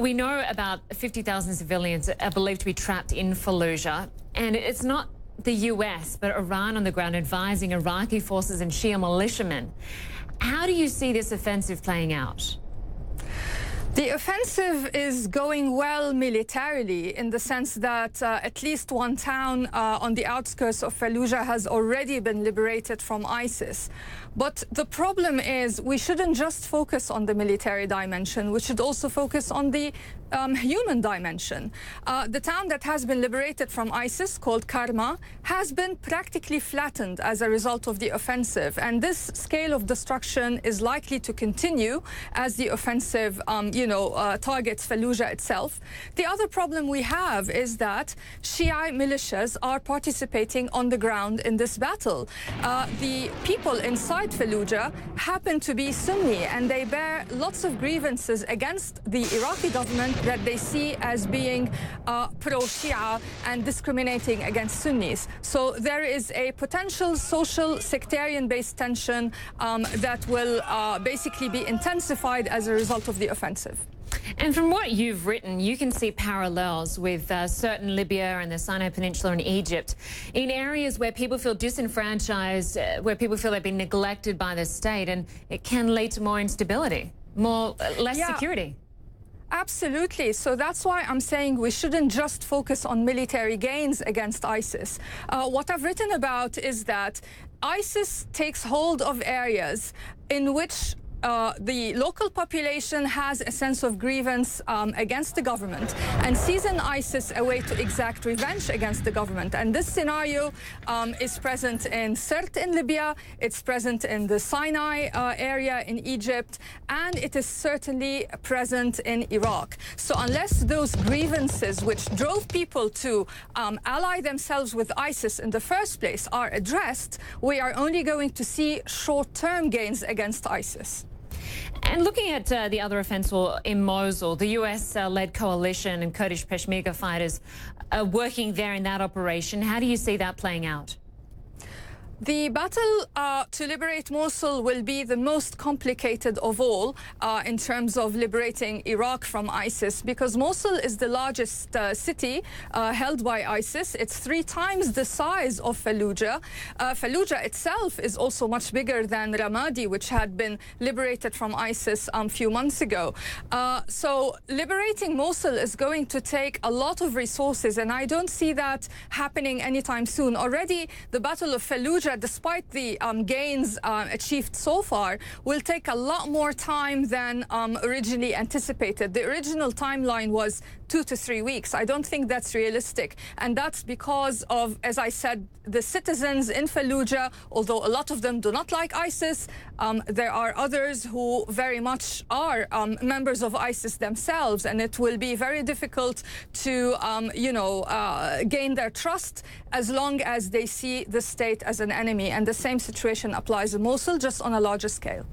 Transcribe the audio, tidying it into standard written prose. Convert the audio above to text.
We know about 50,000 civilians are believed to be trapped in Fallujah, and it's not the US, but Iran on the ground advising Iraqi forces and Shia militiamen. How do you see this offensive playing out? The offensive is going well militarily in the sense that at least one town on the outskirts of Fallujah has already been liberated from ISIS. But the problem is we shouldn't just focus on the military dimension. We should also focus on the human dimension. The town that has been liberated from ISIS, called Karma, has been practically flattened as a result of the offensive. And this scale of destruction is likely to continue as the offensive targets Fallujah itself. The other problem we have is that Shia militias are participating on the ground in this battle. The people inside Fallujah happen to be Sunni, and they bear lots of grievances against the Iraqi government that they see as being pro-Shia and discriminating against Sunnis. So there is a potential social sectarian-based tension that will basically be intensified as a result of the offensive. And from what you've written, you can see parallels with certain Libya and the Sinai Peninsula and Egypt in areas where people feel disenfranchised, where people feel they've been neglected by the state, and it can lead to more instability, less security. Absolutely. So that's why I'm saying we shouldn't just focus on military gains against ISIS. What I've written about is that ISIS takes hold of areas in which the local population has a sense of grievance against the government and sees in ISIS a way to exact revenge against the government. And this scenario is present in Sirte in Libya, it's present in the Sinai area in Egypt, and it is certainly present in Iraq. So unless those grievances which drove people to ally themselves with ISIS in the first place are addressed, we are only going to see short-term gains against ISIS. And looking at the other offensive in Mosul, the US-led coalition and Kurdish Peshmerga fighters are working there in that operation. How do you see that playing out? The battle to liberate Mosul will be the most complicated of all in terms of liberating Iraq from ISIS, because Mosul is the largest city held by ISIS. It's 3 times the size of Fallujah. Fallujah itself is also much bigger than Ramadi, which had been liberated from ISIS a few months ago. So liberating Mosul is going to take a lot of resources, and I don't see that happening anytime soon. Already, the Battle of Fallujah, despite the gains achieved so far, will take a lot more time than originally anticipated. The original timeline was 2 to 3 weeks. I don't think that's realistic. And that's because of, as I said, the citizens in Fallujah, although a lot of them do not like ISIS, there are others who very much are members of ISIS themselves, and it will be very difficult to, gain their trust as long as they see the state as an enemy. And the same situation applies in Mosul, just on a larger scale.